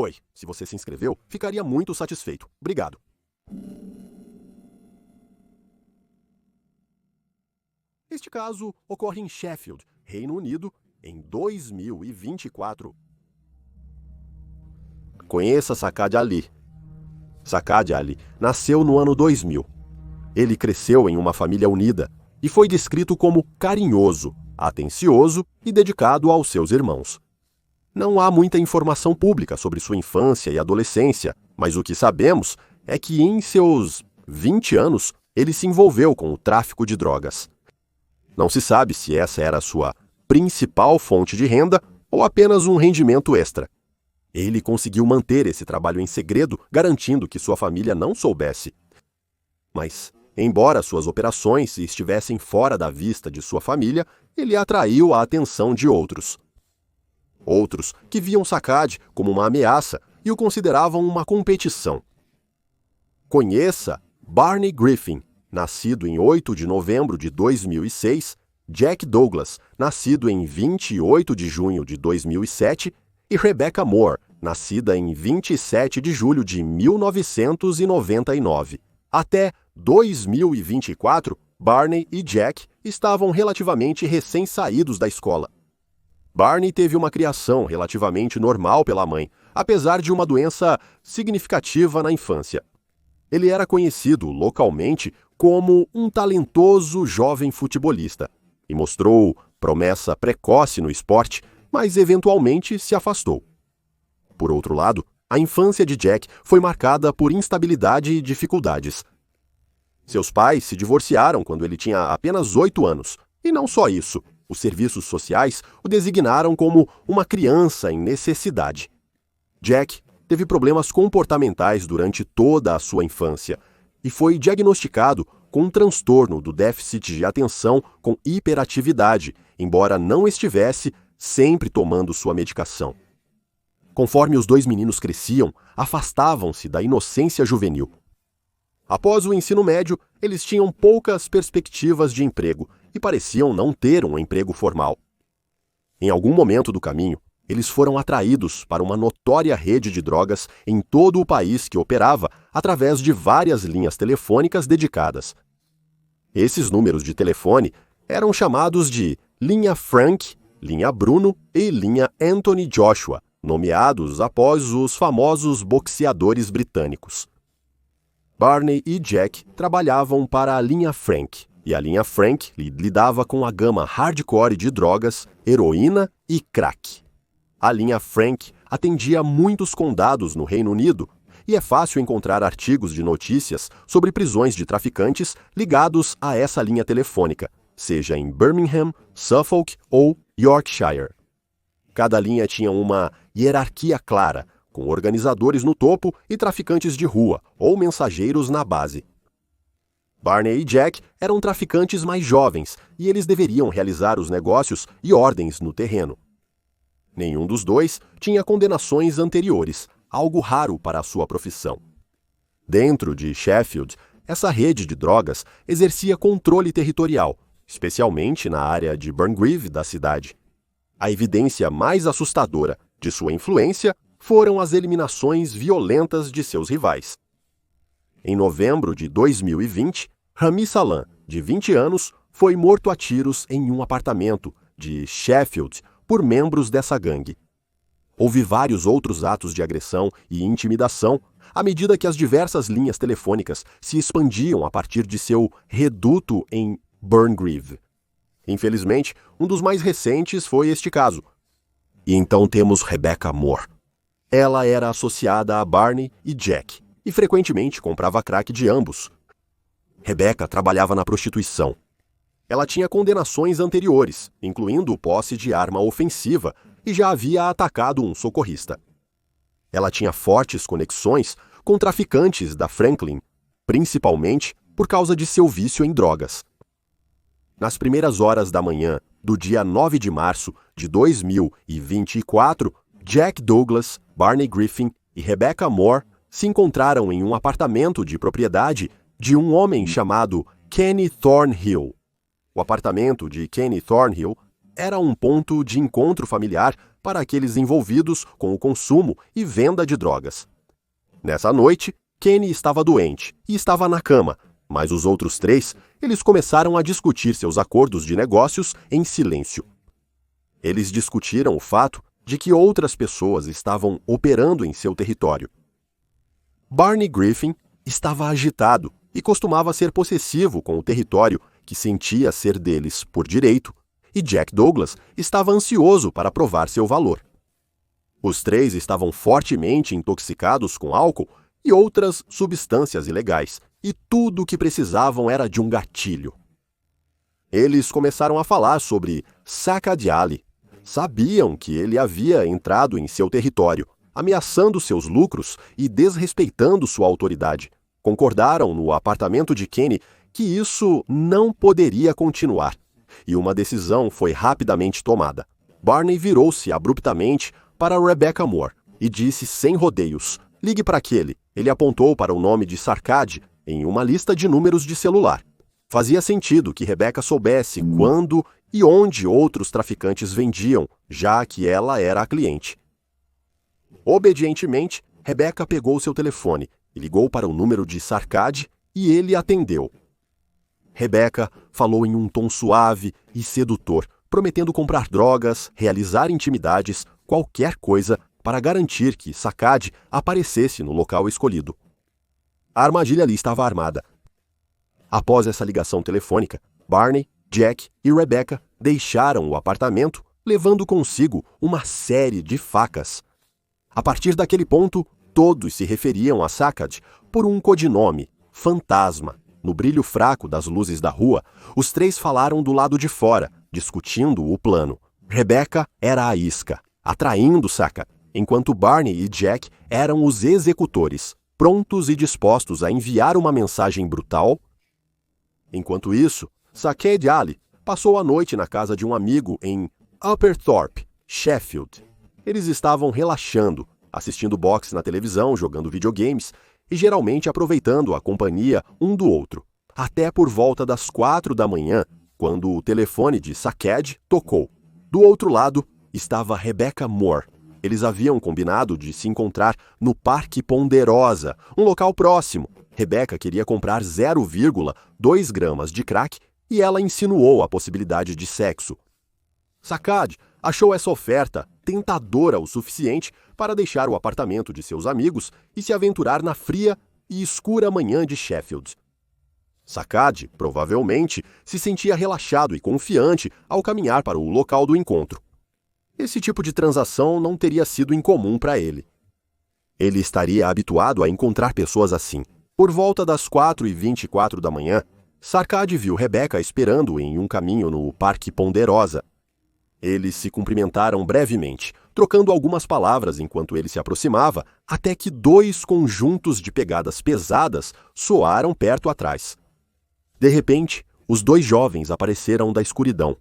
Oi, se você se inscreveu, ficaria muito satisfeito. Obrigado. Este caso ocorre em Sheffield, Reino Unido, em 2024. Conheça Saad Ali. Saad Ali nasceu no ano 2000. Ele cresceu em uma família unida e foi descrito como carinhoso, atencioso e dedicado aos seus irmãos. Não há muita informação pública sobre sua infância e adolescência, mas o que sabemos é que em seus 20 anos ele se envolveu com o tráfico de drogas. Não se sabe se essa era a sua principal fonte de renda ou apenas um rendimento extra. Ele conseguiu manter esse trabalho em segredo, garantindo que sua família não soubesse. Mas, embora suas operações estivessem fora da vista de sua família, ele atraiu a atenção de outros. Outros que viam Saad como uma ameaça e o consideravam uma competição. Conheça Barney Griffin, nascido em 8 de novembro de 2006, Jack Douglas, nascido em 28 de junho de 2007, e Rebecca Moore, nascida em 27 de julho de 1999. Até 2024, Barney e Jack estavam relativamente recém-saídos da escola. Barney teve uma criação relativamente normal pela mãe, apesar de uma doença significativa na infância. Ele era conhecido localmente como um talentoso jovem futebolista e mostrou promessa precoce no esporte, mas eventualmente se afastou. Por outro lado, a infância de Jack foi marcada por instabilidade e dificuldades. Seus pais se divorciaram quando ele tinha apenas 8 anos, e não só isso. Os serviços sociais o designaram como uma criança em necessidade. Jack teve problemas comportamentais durante toda a sua infância e foi diagnosticado com um transtorno do déficit de atenção com hiperatividade, embora não estivesse sempre tomando sua medicação. Conforme os dois meninos cresciam, afastavam-se da inocência juvenil. Após o ensino médio, eles tinham poucas perspectivas de emprego e pareciam não ter um emprego formal. Em algum momento do caminho, eles foram atraídos para uma notória rede de drogas em todo o país que operava através de várias linhas telefônicas dedicadas. Esses números de telefone eram chamados de linha Frank, linha Bruno e linha Anthony Joshua, nomeados após os famosos boxeadores britânicos. Barney e Jack trabalhavam para a linha Frank, e a linha Frank lidava com a gama hardcore de drogas, heroína e crack. A linha Frank atendia muitos condados no Reino Unido, e é fácil encontrar artigos de notícias sobre prisões de traficantes ligados a essa linha telefônica, seja em Birmingham, Suffolk ou Yorkshire. Cada linha tinha uma hierarquia clara, com organizadores no topo e traficantes de rua ou mensageiros na base. Barney e Jack eram traficantes mais jovens e eles deveriam realizar os negócios e ordens no terreno. Nenhum dos dois tinha condenações anteriores, algo raro para a sua profissão. Dentro de Sheffield, essa rede de drogas exercia controle territorial, especialmente na área de Burngreave da cidade. A evidência mais assustadora de sua influência foram as eliminações violentas de seus rivais. Em novembro de 2020, Rami Salam, de 20 anos, foi morto a tiros em um apartamento de Sheffield por membros dessa gangue. Houve vários outros atos de agressão e intimidação à medida que as diversas linhas telefônicas se expandiam a partir de seu reduto em Burngreave. Infelizmente, um dos mais recentes foi este caso. E então temos Rebecca Moore. Ela era associada a Barney e Jack e frequentemente comprava crack de ambos. Rebecca trabalhava na prostituição. Ela tinha condenações anteriores, incluindo posse de arma ofensiva, e já havia atacado um socorrista. Ela tinha fortes conexões com traficantes da Franklin, principalmente por causa de seu vício em drogas. Nas primeiras horas da manhã do dia 9 de março de 2024, Jack Douglas, Barney Griffin e Rebecca Moore se encontraram em um apartamento de propriedade de um homem chamado Kenny Thornhill. O apartamento de Kenny Thornhill era um ponto de encontro familiar para aqueles envolvidos com o consumo e venda de drogas. Nessa noite, Kenny estava doente e estava na cama, mas os outros três, eles começaram a discutir seus acordos de negócios em silêncio. Eles discutiram o fato de que outras pessoas estavam operando em seu território. Barney Griffin estava agitado e costumava ser possessivo com o território que sentia ser deles por direito, e Jack Douglas estava ansioso para provar seu valor. Os três estavam fortemente intoxicados com álcool e outras substâncias ilegais, e tudo o que precisavam era de um gatilho. Eles começaram a falar sobre Saccad Ali. Sabiam que ele havia entrado em seu território, ameaçando seus lucros e desrespeitando sua autoridade. Concordaram no apartamento de Kenny que isso não poderia continuar, e uma decisão foi rapidamente tomada. Barney virou-se abruptamente para Rebecca Moore e disse sem rodeios: "Ligue para aquele." Ele apontou para o nome de Saccad em uma lista de números de celular. Fazia sentido que Rebecca soubesse quando e onde outros traficantes vendiam, já que ela era a cliente. Obedientemente, Rebecca pegou seu telefone e ligou para o número de Saccad e ele atendeu. Rebecca falou em um tom suave e sedutor, prometendo comprar drogas, realizar intimidades, qualquer coisa para garantir que Saccad aparecesse no local escolhido. A armadilha ali estava armada. Após essa ligação telefônica, Barney, Jack e Rebecca deixaram o apartamento, levando consigo uma série de facas. A partir daquele ponto, todos se referiam a Saccad por um codinome, Fantasma. No brilho fraco das luzes da rua, os três falaram do lado de fora, discutindo o plano. Rebecca era a isca, atraindo Saccad, enquanto Barney e Jack eram os executores, prontos e dispostos a enviar uma mensagem brutal. Enquanto isso, Saccad Ali passou a noite na casa de um amigo em Upperthorpe, Sheffield. Eles estavam relaxando, assistindo boxe na televisão, jogando videogames e geralmente aproveitando a companhia um do outro, até por volta das 4 da manhã, quando o telefone de Saccad tocou. Do outro lado estava Rebecca Moore. Eles haviam combinado de se encontrar no Parque Ponderosa, um local próximo. Rebecca queria comprar 0,2 gramas de crack e ela insinuou a possibilidade de sexo. Saccad achou essa oferta tentadora o suficiente para deixar o apartamento de seus amigos e se aventurar na fria e escura manhã de Sheffield. Saccad, provavelmente, se sentia relaxado e confiante ao caminhar para o local do encontro. Esse tipo de transação não teria sido incomum para ele. Ele estaria habituado a encontrar pessoas assim. Por volta das 4h24 da manhã, Saccad viu Rebecca esperando em um caminho no Parque Ponderosa. Eles se cumprimentaram brevemente, trocando algumas palavras enquanto ele se aproximava, até que 2 conjuntos de pegadas pesadas soaram perto atrás. De repente, os 2 jovens apareceram da escuridão.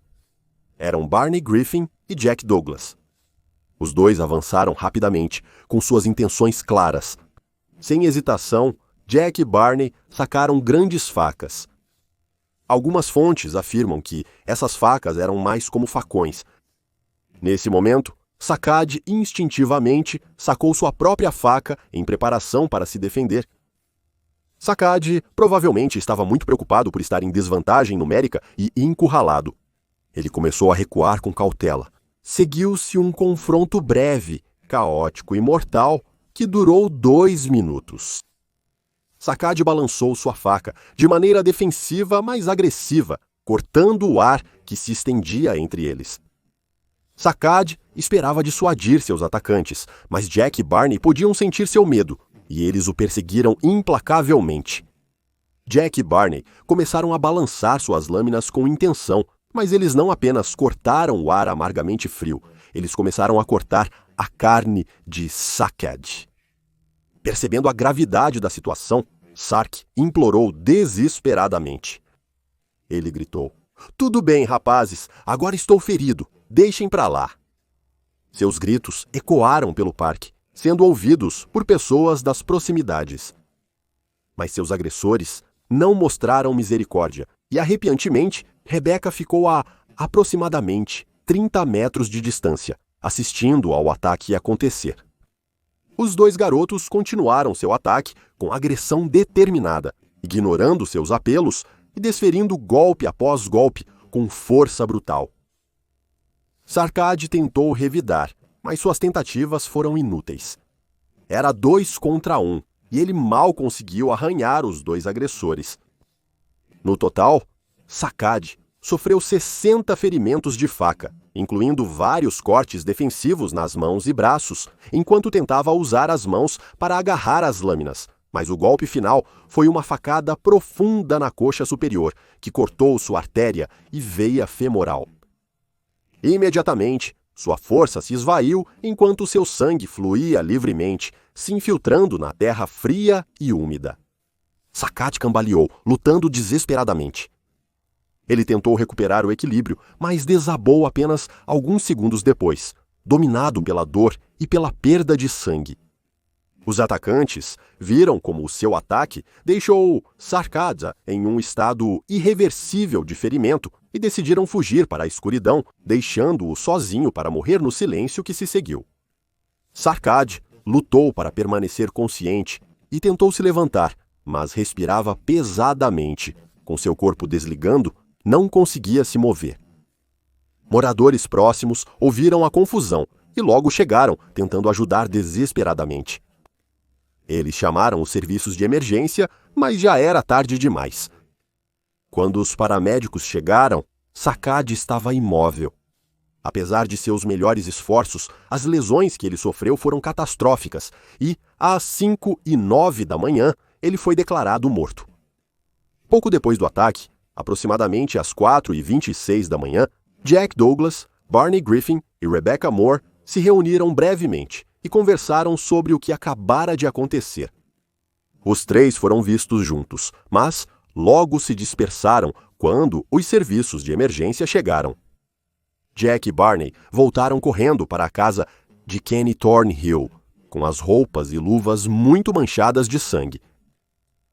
Eram Barney Griffin e Jack Douglas. Os 2 avançaram rapidamente, com suas intenções claras. Sem hesitação, Jack e Barney sacaram grandes facas. Algumas fontes afirmam que essas facas eram mais como facões. Nesse momento, Saccad instintivamente sacou sua própria faca em preparação para se defender. Saccad provavelmente estava muito preocupado por estar em desvantagem numérica e encurralado. Ele começou a recuar com cautela. Seguiu-se um confronto breve, caótico e mortal que durou 2 minutos. Saccad balançou sua faca, de maneira defensiva, mas agressiva, cortando o ar que se estendia entre eles. Saccad esperava dissuadir seus atacantes, mas Jack e Barney podiam sentir seu medo, e eles o perseguiram implacavelmente. Jack e Barney começaram a balançar suas lâminas com intenção, mas eles não apenas cortaram o ar amargamente frio, eles começaram a cortar a carne de Saccad. Percebendo a gravidade da situação, Sark implorou desesperadamente. Ele gritou: "Tudo bem, rapazes, agora estou ferido, deixem pra lá." Seus gritos ecoaram pelo parque, sendo ouvidos por pessoas das proximidades. Mas seus agressores não mostraram misericórdia, e arrepiantemente, Rebecca ficou a aproximadamente 30 metros de distância. assistindo ao ataque acontecer. Os dois garotos continuaram seu ataque com agressão determinada, ignorando seus apelos e desferindo golpe após golpe com força brutal. Sarkad tentou revidar, mas suas tentativas foram inúteis. Era 2 contra 1 e ele mal conseguiu arranhar os dois agressores. No total, Sarkad sofreu 60 ferimentos de faca, incluindo vários cortes defensivos nas mãos e braços, enquanto tentava usar as mãos para agarrar as lâminas, mas o golpe final foi uma facada profunda na coxa superior, que cortou sua artéria e veia femoral. Imediatamente, sua força se esvaiu enquanto seu sangue fluía livremente, se infiltrando na terra fria e úmida. Sarkad cambaleou, lutando desesperadamente. Ele tentou recuperar o equilíbrio, mas desabou apenas alguns segundos depois, dominado pela dor e pela perda de sangue. Os atacantes viram como o seu ataque deixou Sarkad em um estado irreversível de ferimento e decidiram fugir para a escuridão, deixando-o sozinho para morrer no silêncio que se seguiu. Sarkad lutou para permanecer consciente e tentou se levantar, mas respirava pesadamente. Com seu corpo desligando, não conseguia se mover. Moradores próximos ouviram a confusão e logo chegaram, tentando ajudar desesperadamente. Eles chamaram os serviços de emergência, mas já era tarde demais. Quando os paramédicos chegaram, Sarkad estava imóvel. Apesar de seus melhores esforços, as lesões que ele sofreu foram catastróficas e, às 5h09 da manhã, ele foi declarado morto. Pouco depois do ataque, aproximadamente às 4h26 da manhã, Jack Douglas, Barney Griffin e Rebecca Moore se reuniram brevemente e conversaram sobre o que acabara de acontecer. Os três foram vistos juntos, mas logo se dispersaram quando os serviços de emergência chegaram. Jack e Barney voltaram correndo para a casa de Kenny Thornhill, com as roupas e luvas muito manchadas de sangue.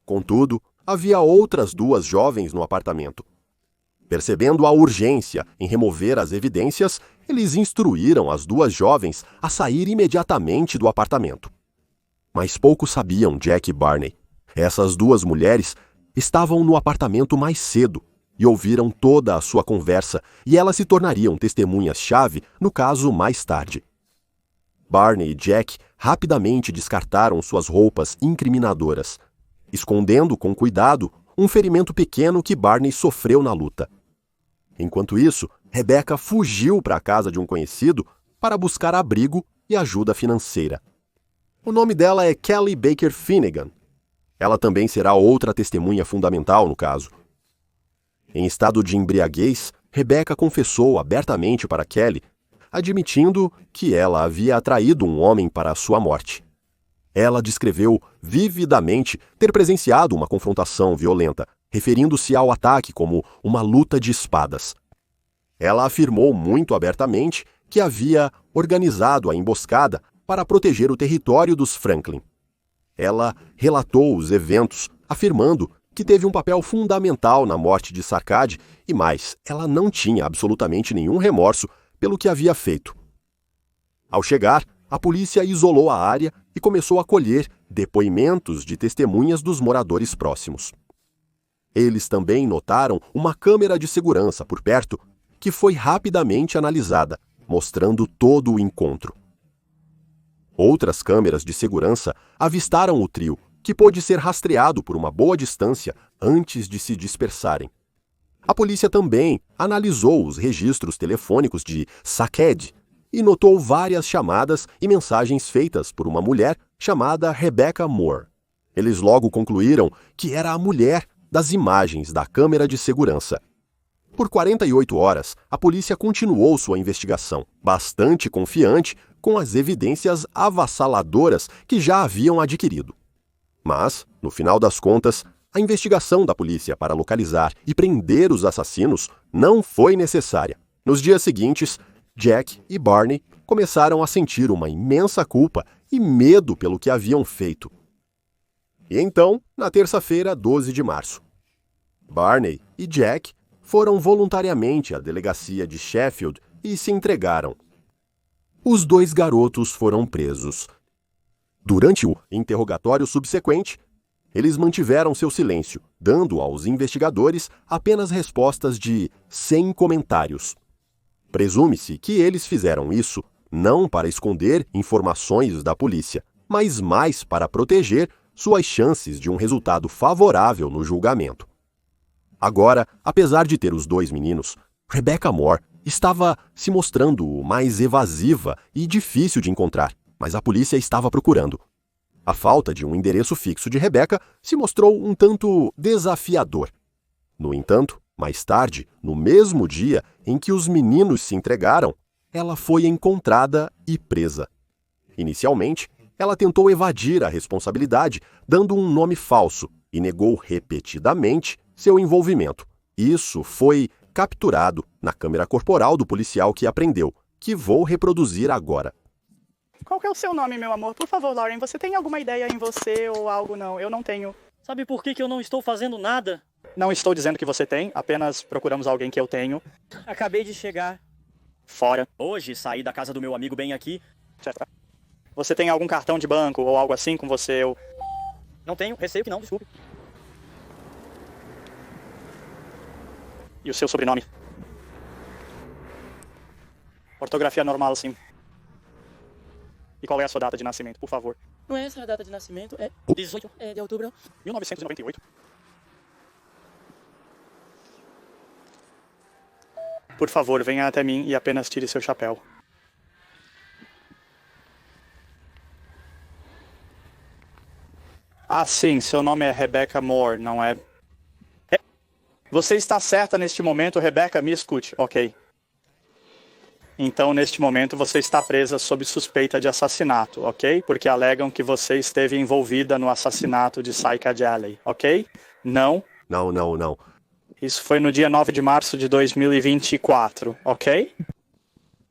Contudo, havia outras 2 jovens no apartamento. Percebendo a urgência em remover as evidências, eles instruíram as 2 jovens a sair imediatamente do apartamento. Mas pouco sabiam Jack e Barney. Essas 2 mulheres estavam no apartamento mais cedo e ouviram toda a sua conversa, e elas se tornariam testemunhas-chave no caso mais tarde. Barney e Jack rapidamente descartaram suas roupas incriminadoras, escondendo com cuidado um ferimento pequeno que Barney sofreu na luta. Enquanto isso, Rebecca fugiu para a casa de um conhecido para buscar abrigo e ajuda financeira. O nome dela é Kelly Baker Finnegan. Ela também será outra testemunha fundamental no caso. Em estado de embriaguez, Rebecca confessou abertamente para Kelly, admitindo que ela havia atraído um homem para a sua morte. Ela descreveu vividamente ter presenciado uma confrontação violenta, referindo-se ao ataque como uma luta de espadas. Ela afirmou muito abertamente que havia organizado a emboscada para proteger o território dos Franklin. Ela relatou os eventos, afirmando que teve um papel fundamental na morte de Sarkad e mais, ela não tinha absolutamente nenhum remorso pelo que havia feito. Ao chegar, a polícia isolou a área e começou a colher depoimentos de testemunhas dos moradores próximos. Eles também notaram uma câmera de segurança por perto, que foi rapidamente analisada, mostrando todo o encontro. Outras câmeras de segurança avistaram o trio, que pôde ser rastreado por uma boa distância antes de se dispersarem. A polícia também analisou os registros telefônicos de Sarkad e notou várias chamadas e mensagens feitas por uma mulher chamada Rebecca Moore. Eles logo concluíram que era a mulher das imagens da câmera de segurança. Por 48 horas, a polícia continuou sua investigação, bastante confiante com as evidências avassaladoras que já haviam adquirido. Mas, no final das contas, a investigação da polícia para localizar e prender os assassinos não foi necessária. Nos dias seguintes, Jack e Barney começaram a sentir uma imensa culpa e medo pelo que haviam feito. E então, na terça-feira, 12 de março, Barney e Jack foram voluntariamente à delegacia de Sheffield e se entregaram. Os dois garotos foram presos. Durante o interrogatório subsequente, eles mantiveram seu silêncio, dando aos investigadores apenas respostas de sem comentários. Presume-se que eles fizeram isso não para esconder informações da polícia, mas mais para proteger suas chances de um resultado favorável no julgamento. Agora, apesar de ter os dois meninos, Rebecca Moore estava se mostrando mais evasiva e difícil de encontrar, mas a polícia estava procurando. A falta de um endereço fixo de Rebecca se mostrou um tanto desafiador. No entanto, mais tarde, no mesmo dia em que os meninos se entregaram, ela foi encontrada e presa. Inicialmente, ela tentou evadir a responsabilidade, dando um nome falso, e negou repetidamente seu envolvimento. Isso foi capturado na câmera corporal do policial que a prendeu, que vou reproduzir agora. Qual que é o seu nome, meu amor? Por favor, Lauren, você tem alguma ideia em você ou algo? Não, eu não tenho. Sabe por que eu não estou fazendo nada? Não estou dizendo que você tem, apenas procuramos alguém que eu tenho. Acabei de chegar. Fora. Hoje saí da casa do meu amigo bem aqui. Certo. Você tem algum cartão de banco ou algo assim com você? Ou... Não tenho, receio que não, desculpe. E o seu sobrenome? Ortografia normal, sim. E qual é a sua data de nascimento, por favor? Não é essa a data de nascimento, é 18 de outubro. 1998. Por favor, venha até mim e apenas tire seu chapéu. Ah, sim, seu nome é Rebecca Moore, não é? Você está certa neste momento, Rebecca? Me escute, ok. Então, neste momento, você está presa sob suspeita de assassinato, ok? Porque alegam que você esteve envolvida no assassinato de Saika Jalley, ok? Não? Não. Isso foi no dia 9 de março de 2024, ok?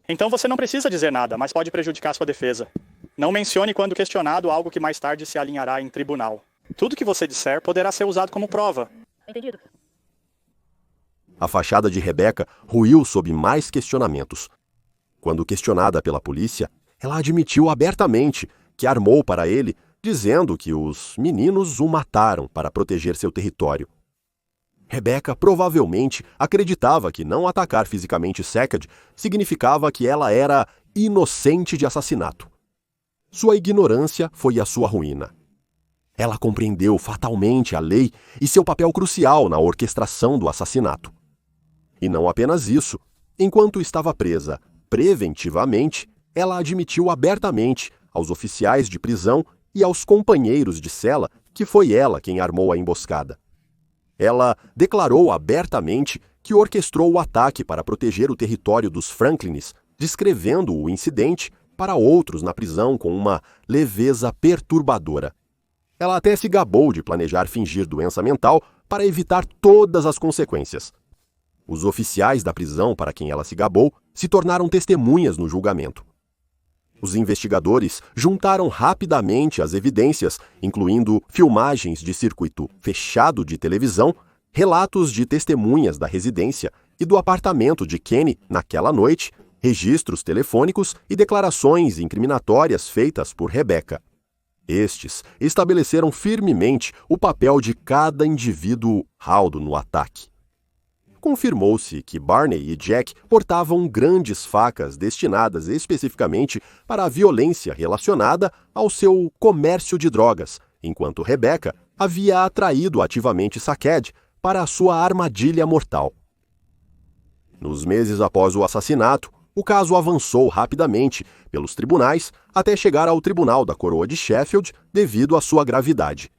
Então você não precisa dizer nada, mas pode prejudicar sua defesa. Não mencione quando questionado algo que mais tarde se alinhará em tribunal. Tudo que você disser poderá ser usado como prova. Entendido. A fachada de Rebecca ruiu sob mais questionamentos. Quando questionada pela polícia, ela admitiu abertamente que armou para ele, dizendo que os meninos o mataram para proteger seu território. Rebecca provavelmente acreditava que não atacar fisicamente Sackett significava que ela era inocente de assassinato. Sua ignorância foi a sua ruína. Ela compreendeu fatalmente a lei e seu papel crucial na orquestração do assassinato. E não apenas isso, enquanto estava presa preventivamente, ela admitiu abertamente aos oficiais de prisão e aos companheiros de cela que foi ela quem armou a emboscada. Ela declarou abertamente que orquestrou o ataque para proteger o território dos Franklins, descrevendo o incidente para outros na prisão com uma leveza perturbadora. Ela até se gabou de planejar fingir doença mental para evitar todas as consequências. Os oficiais da prisão para quem ela se gabou se tornaram testemunhas no julgamento. Os investigadores juntaram rapidamente as evidências, incluindo filmagens de circuito fechado de televisão, relatos de testemunhas da residência e do apartamento de Kenny naquela noite, registros telefônicos e declarações incriminatórias feitas por Rebecca. Estes estabeleceram firmemente o papel de cada indivíduo raudo no ataque. Confirmou-se que Barney e Jack portavam grandes facas destinadas especificamente para a violência relacionada ao seu comércio de drogas, enquanto Rebecca havia atraído ativamente Sackett para a sua armadilha mortal. Nos meses após o assassinato, o caso avançou rapidamente pelos tribunais até chegar ao Tribunal da Coroa de Sheffield devido à sua gravidade.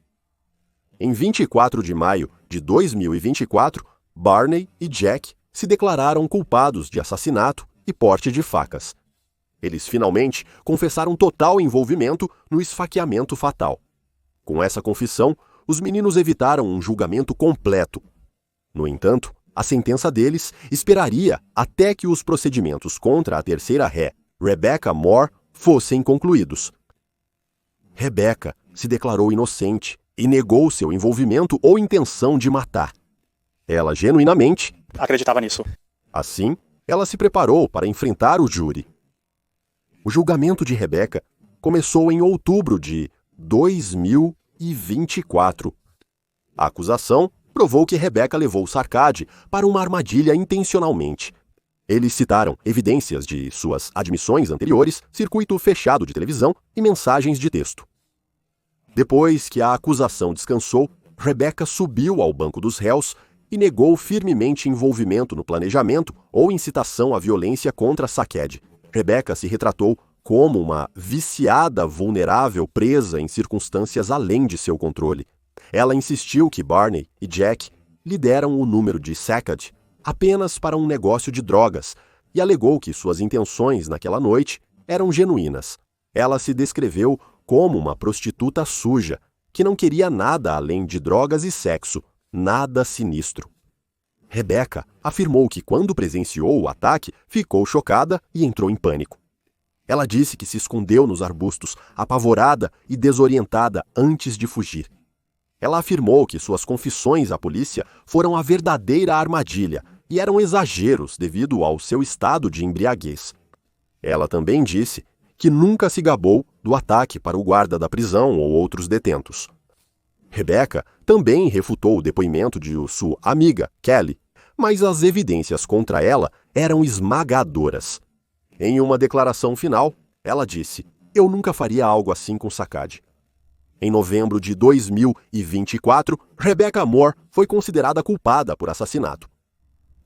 Em 24 de maio de 2024, Barney e Jack se declararam culpados de assassinato e porte de facas. Eles finalmente confessaram total envolvimento no esfaqueamento fatal. Com essa confissão, os meninos evitaram um julgamento completo. No entanto, a sentença deles esperaria até que os procedimentos contra a terceira ré, Rebecca Moore, fossem concluídos. Rebecca se declarou inocente e negou seu envolvimento ou intenção de matar. Ela genuinamente acreditava nisso. Assim, ela se preparou para enfrentar o júri. O julgamento de Rebecca começou em outubro de 2024. A acusação provou que Rebecca levou Sarkadi para uma armadilha intencionalmente. Eles citaram evidências de suas admissões anteriores, circuito fechado de televisão e mensagens de texto. Depois que a acusação descansou, Rebecca subiu ao banco dos réus e negou firmemente envolvimento no planejamento ou incitação à violência contra Saked. Rebecca se retratou como uma viciada vulnerável presa em circunstâncias além de seu controle. Ela insistiu que Barney e Jack lhe deram o número de Saked apenas para um negócio de drogas e alegou que suas intenções naquela noite eram genuínas. Ela se descreveu como uma prostituta suja, que não queria nada além de drogas e sexo, nada sinistro. Rebecca afirmou que quando presenciou o ataque, ficou chocada e entrou em pânico. Ela disse que se escondeu nos arbustos, apavorada e desorientada antes de fugir. Ela afirmou que suas confissões à polícia foram a verdadeira armadilha e eram exageros devido ao seu estado de embriaguez. Ela também disse que nunca se gabou do ataque para o guarda da prisão ou outros detentos. Rebecca também refutou o depoimento de sua amiga, Kelly, mas as evidências contra ela eram esmagadoras. Em uma declaração final, ela disse: "Eu nunca faria algo assim com Sakad." Em novembro de 2024, Rebecca Moore foi considerada culpada por assassinato.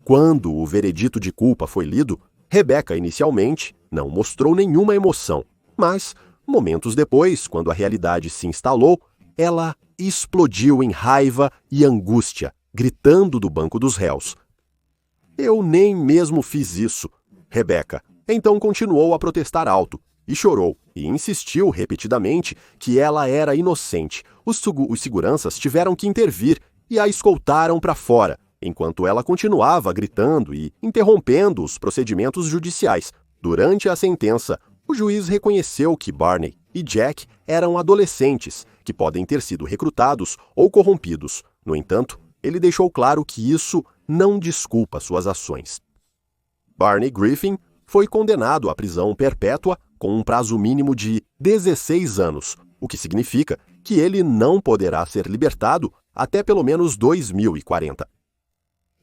Quando o veredito de culpa foi lido, Rebecca inicialmente não mostrou nenhuma emoção, mas, momentos depois, quando a realidade se instalou, ela explodiu em raiva e angústia, gritando do banco dos réus: "Eu nem mesmo fiz isso." Rebecca então continuou a protestar alto e chorou e insistiu repetidamente que ela era inocente. Os seguranças tiveram que intervir e a escoltaram para fora, enquanto ela continuava gritando e interrompendo os procedimentos judiciais. Durante a sentença, o juiz reconheceu que Barney e Jack eram adolescentes que podem ter sido recrutados ou corrompidos. No entanto, ele deixou claro que isso não desculpa suas ações. Barney Griffin foi condenado à prisão perpétua com um prazo mínimo de 16 anos, o que significa que ele não poderá ser libertado até pelo menos 2040.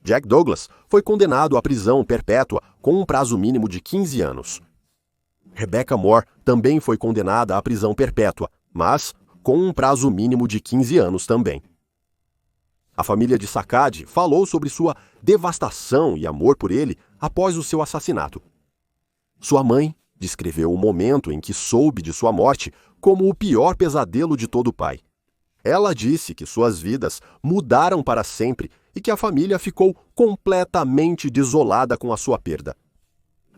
Jack Douglas foi condenado à prisão perpétua com um prazo mínimo de 15 anos. Rebecca Moore também foi condenada à prisão perpétua, mas com um prazo mínimo de 15 anos também. A família de Sakad falou sobre sua devastação e amor por ele após o seu assassinato. Sua mãe descreveu o momento em que soube de sua morte como o pior pesadelo de todo pai. Ela disse que suas vidas mudaram para sempre e que a família ficou completamente desolada com a sua perda.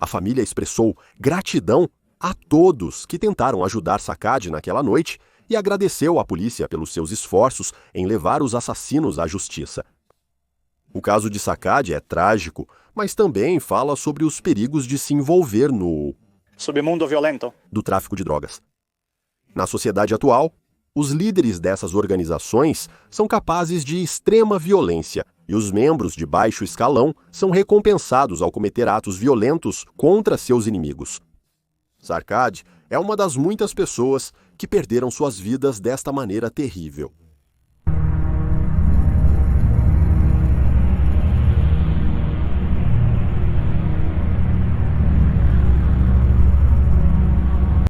A família expressou gratidão a todos que tentaram ajudar Sakad naquela noite e agradeceu à polícia pelos seus esforços em levar os assassinos à justiça. O caso de Sakad é trágico, mas também fala sobre os perigos de se envolver no submundo violento do tráfico de drogas. Na sociedade atual, os líderes dessas organizações são capazes de extrema violência e os membros de baixo escalão são recompensados ao cometer atos violentos contra seus inimigos. Sarkad é uma das muitas pessoas que perderam suas vidas desta maneira terrível.